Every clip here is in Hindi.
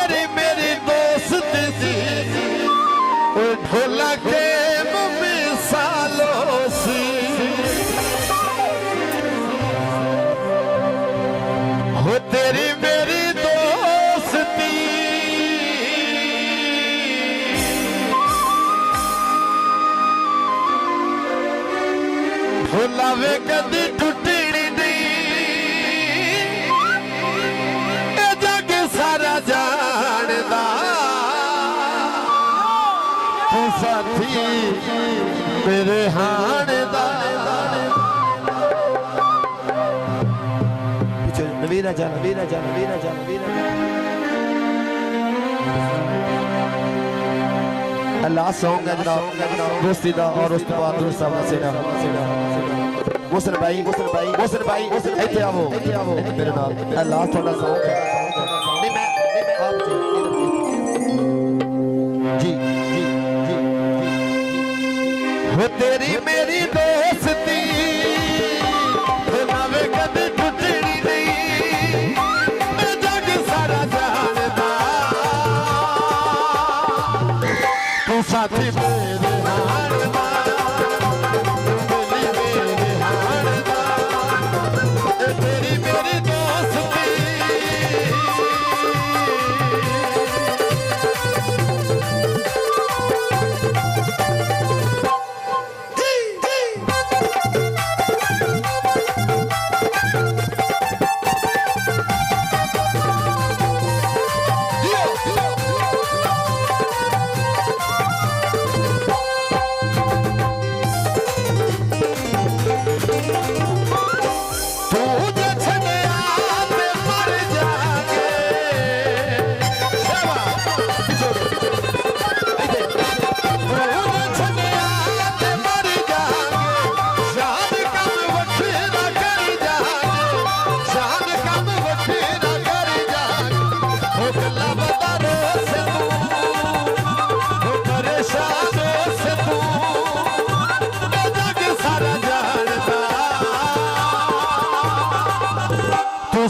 तेरी मेरी दोस्ती ढोलक मिसालों सी हो तेरी मेरी दोस्ती ढोलावे कदी टुटनी नहीं ए जग सारा जानदा तू साथी मेरे हाणदा नवीना जा नवीना जा नवीना जा नवीना अल्लाह सॉन्ग है जनाब दोस्ती दा और उस बाद दोस्त साहब सेना मोहसिन भाई इथे आओ मेरे नाल अल्लाह थोड़ा सॉन्ग है नहीं मैं आप जी जी जी हो तेरी मेरी दोस्ती नावे कभी टूटनी नहीं मैं जग सारा जानदा तू साथी मेरे हाणदा तेरी मेरी दोस्ती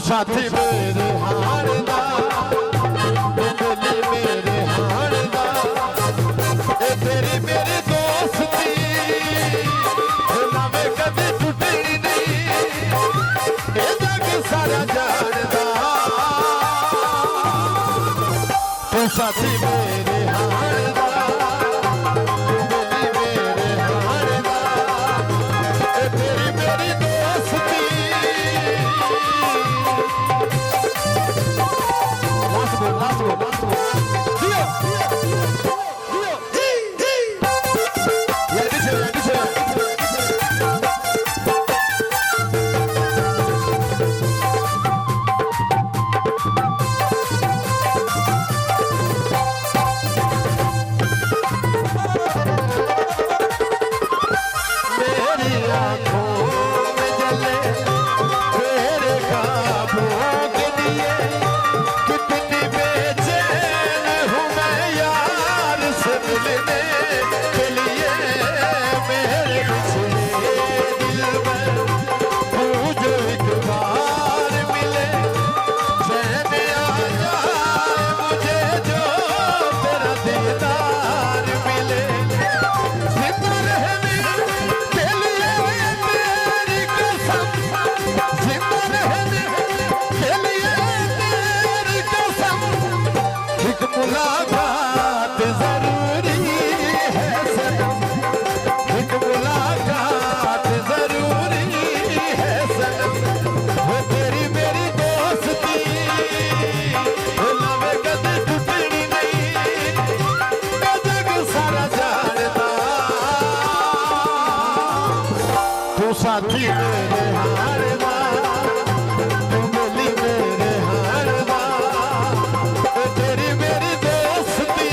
साथी मेरे हाणदा मेरे हाणदा तेरी मेरी दोस्ती नावे कभी टूटनी नहीं ये जग सारा जानदा तू साथी मेरे हाणदा मेरे हाणदा तेरी मेरी दोस्ती Last one. Dio. Yeah, this मेरी आँखों में जले तेरे ख्वाबों के लिए कितनी बेचैन हूँ मैं यार से मिलने के लिए मेरे पिछले दिल में तू जो एक बार मिले चैन आ जाए मुझे जो तेरा दीदार मिले जिंदा रहने के लिए तेरी कसम जिंदा रहने के लिए तेरी कसम एक मुलाकात जरूरी है सनम एक मुलाकात जरूरी है सनम वो तेरी मेरी दोस्ती लवे कदे टूटनी नहीं मैं जग सारा जानदा तू साथी मेरे हाणदा तू बोली मेरे हाणदा तेरी मेरी दोस्ती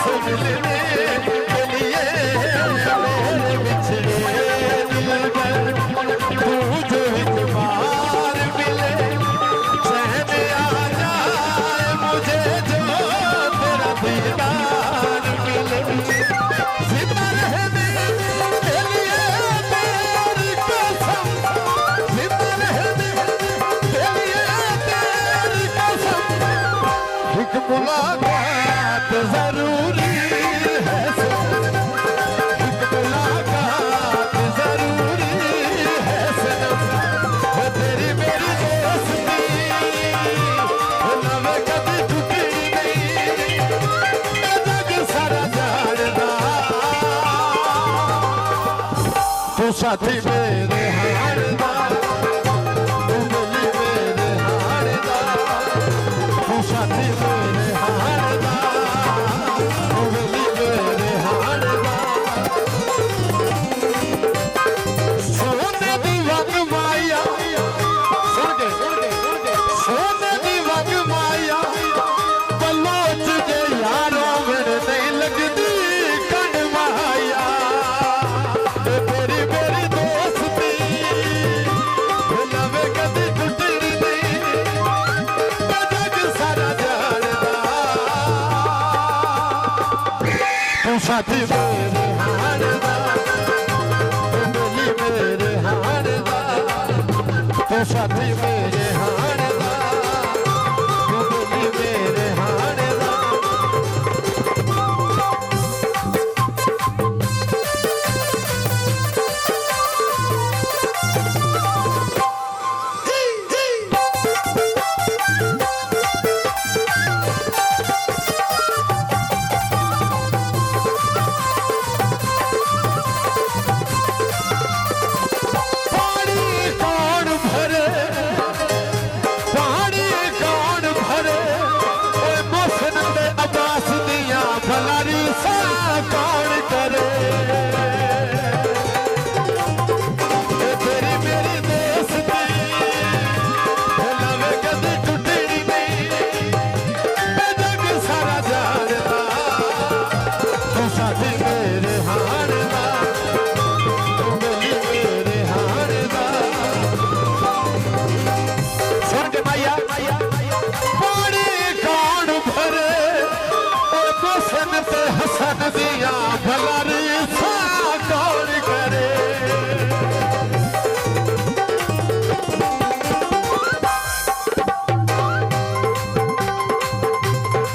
से मिलने के लिए मेरे बिछड़े दिलबर तू जो एक बार मिले चैन आ जाए मुझे जो तेरा दीदार मिले जिंदा रहने के लिए तेरी कसम जिंदा रहने के लिए तेरी कसम एक मुलाकात जरूरी है एक मुलाकात जरूरी है सनम वो तेरी मेरी दोस्ती नवे कभी टूटी नहीं जग सारा जानदा तू साथी मेरे हारदा तू मिली मेरे हारदा तू साथी मेरे हारदा तू मिली मेरे हारदा सोने दी वग माया सुन के सोने दी वग माया बलोच दे यारों मेरे नहीं लगदी कण माया तेरी मेरी दोस्ती नवे कदी टुटनी नहीं जग सारा जानदा तू साथी मेरे हारदा तू मिली मेरे हारदा तू साथी मेरे हारदा तू मिली मेरे हारदा पानी कौन भरे पानी कौन भरे ओए मोहसिन ते अब्बास दिया भलारी सा कौन करे ए तेरी मेरी दोस्ती लवे कदी टुटनी नहीं जग सारा जानदा तू साथी मेरे हारदा तू मिली मेरे हारदा स्वर्ग माया पानी कौन भरे ओए मोहसिन ते हसन दिया भलारी सा कौन करे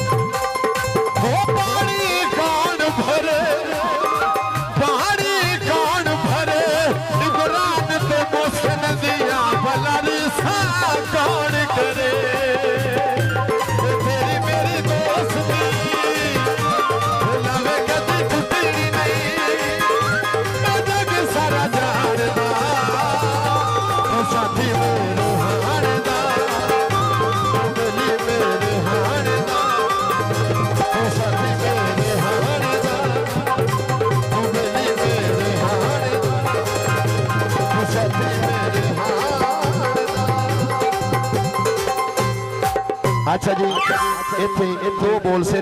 वो पानी कौन भरे पानी कौन भरे इमरान ते मोहसिन दिया भलारी सा कौन करे तेरी मेरी दोस्ती लवे कदी टुटनी नहीं जग सारा जानदा तू साथी मेरे हारदा तू मिली मेरे हारदा तू साथी मेरे हारदा तू मिली मेरे हारदा तू साथी मेरे हारदा अच्छा जी इत्थे दो बोल से